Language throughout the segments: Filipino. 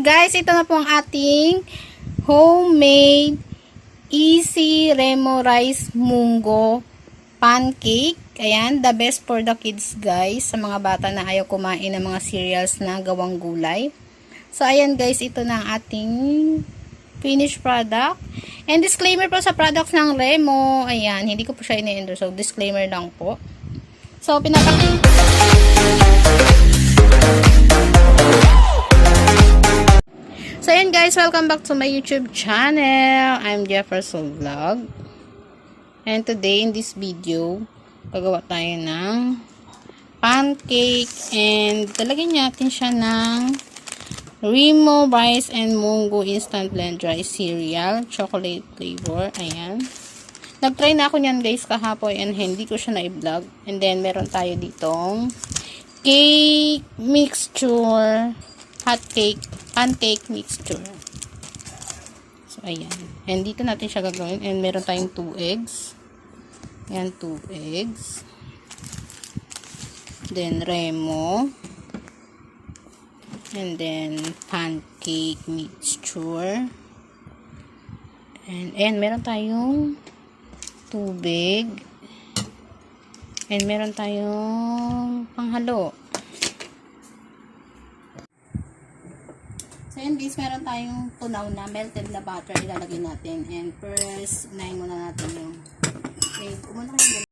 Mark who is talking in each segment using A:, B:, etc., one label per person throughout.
A: guys, ito na po ang ating homemade easy remo rice munggo pancake. Ayan, the best for the kids guys, sa mga bata na ayaw kumain ng mga cereals na gawang gulay. So ayan guys, ito na ang ating finished product. And disclaimer po sa products ng Remo. Ayan, hindi ko po siya ini-endorse. So disclaimer lang po. So So ayan guys, welcome back to my YouTube channel. I'm Jefferson Vlog. And today in this video, gagawa tayo ng pancake and talagyan natin siya ng Remo rice and munggo instant blend rice cereal, chocolate flavor. Ayan. Nag-try na ako niyan guys kahapon and hindi ko siya na-vlog. And then meron tayo ditong cake mixture, hot cake, pancake mixture. So ayan. And dito natin siya gagawin. And meron tayong 2 eggs. Ayan, 2 eggs. Then Remo. And then pancake mixture. And meron tayong tubig. And meron tayong panghalo. So yun guys, meron tayong tunaw na melted na butter ilalagay natin. And first, unahin muna natin yung egg. Umuna kayo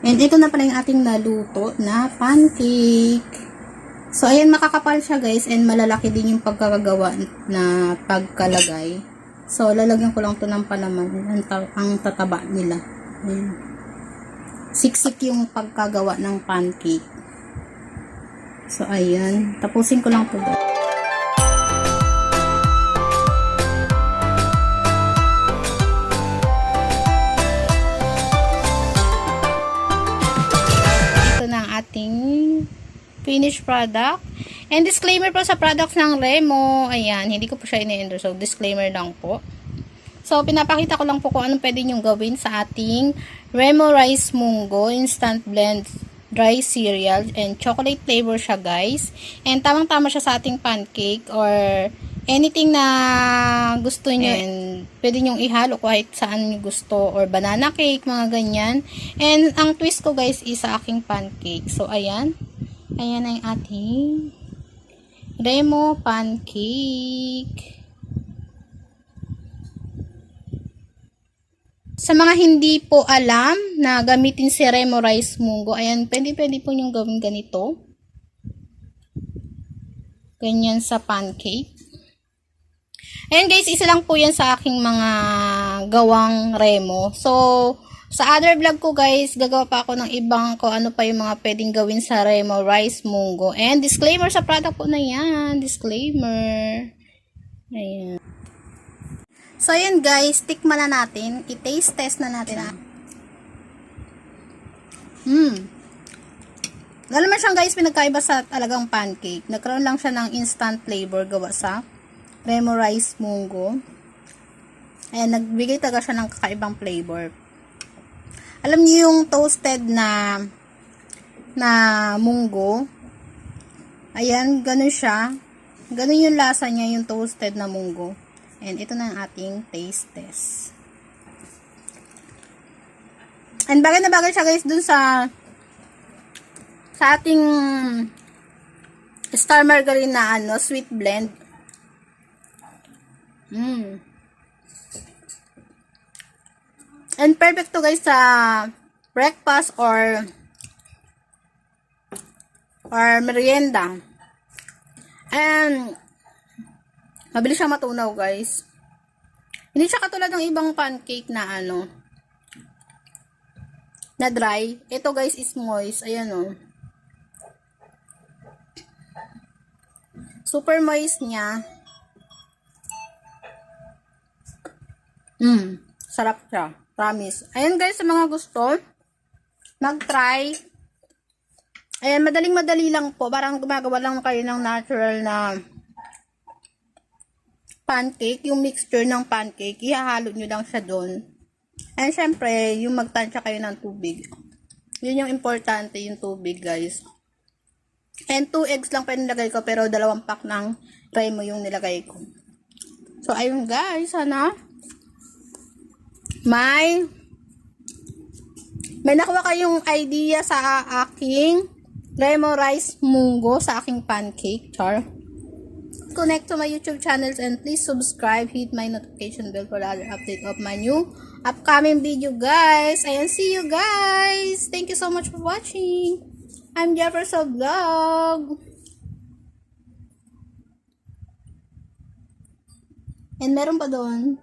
A: And ito na pala yung ating naluto na pancake. So, ayan, makakapal siya guys, and malalaki din yung pagkakagawa na pagkalagay. So, lalagyan ko lang to ng palaman, ang tataba nila. Ayan. Siksik yung pagkagawa ng pancake. So, ayan. Tapusin ko lang to guys. Ito na ang ating finished product. And disclaimer po sa products ng Remo. Ayan, hindi ko po siya ini-endorse. So, disclaimer lang po. So, pinapakita ko lang po kung anong pwede nyo gawin sa ating Remo Rice Munggo Instant Blend Dry Cereal and chocolate flavor siya guys. And tamang-tama siya sa ating pancake or anything na gusto nyo. And pwede nyong ihalo kahit saan nyo gusto or banana cake, mga ganyan. And ang twist ko guys is sa aking pancake. So, ayan. Ayan ang ating Remo pancake. Sa mga hindi po alam na gamitin si Remo Rice Munggo, ayan, pwede po yung gawin ganito. Ganyan sa pancake. Ayan guys, isa lang po yan sa aking mga gawang Remo. So, sa other vlog ko guys, gagawa pa ako ng ibang ko ano pa yung mga pwedeng gawin sa Remo Rice Munggo. And disclaimer sa product po na yan. Disclaimer. Ayan. So, ayan guys, tikman na natin. I-taste test na natin. Wala naman siyang guys pinagkaiba sa talagang pancake. Nagkaroon lang siya ng instant flavor gawa sa Remo Rice Munggo. Ayan, nagbigay talaga siya ng kakaibang flavor. Alam niyo yung toasted na munggo. Ayan, ganun siya. Ganun yung lasa niya, yung toasted na munggo. And ito na ang ating taste test. And bagay na bagay siya guys dun sa ating star margarine na sweet blend. And perfect to guys sa breakfast or merienda. And mabilis siyang matunaw guys. Hindi siya katulad ng ibang pancake na na dry. Ito guys is moist. Ayan o. Super moist niya. Sarap siya. Promise. Ayan guys, sa mga gusto, mag-try. Ayan, madaling-madali lang po. Parang gumagawa lang kayo ng natural na pancake. Yung mixture ng pancake, ihahalo nyo lang siya doon. And syempre, yung magtansya kayo ng tubig. Yun yung importante, yung tubig guys. And 2 eggs lang pa yung nilagay ko, pero 2 pack ng Remo yung nilagay ko. So, ayun guys, sana may nakuha kayong idea sa aking Remo Rice Munggo, sa aking pancake. Char. Connect to my YouTube channels and please subscribe, hit my notification bell for other update of my new upcoming video guys. Ayan, see you guys. Thank you so much for watching. I'm Jefferson Vlog. And meron pa doon.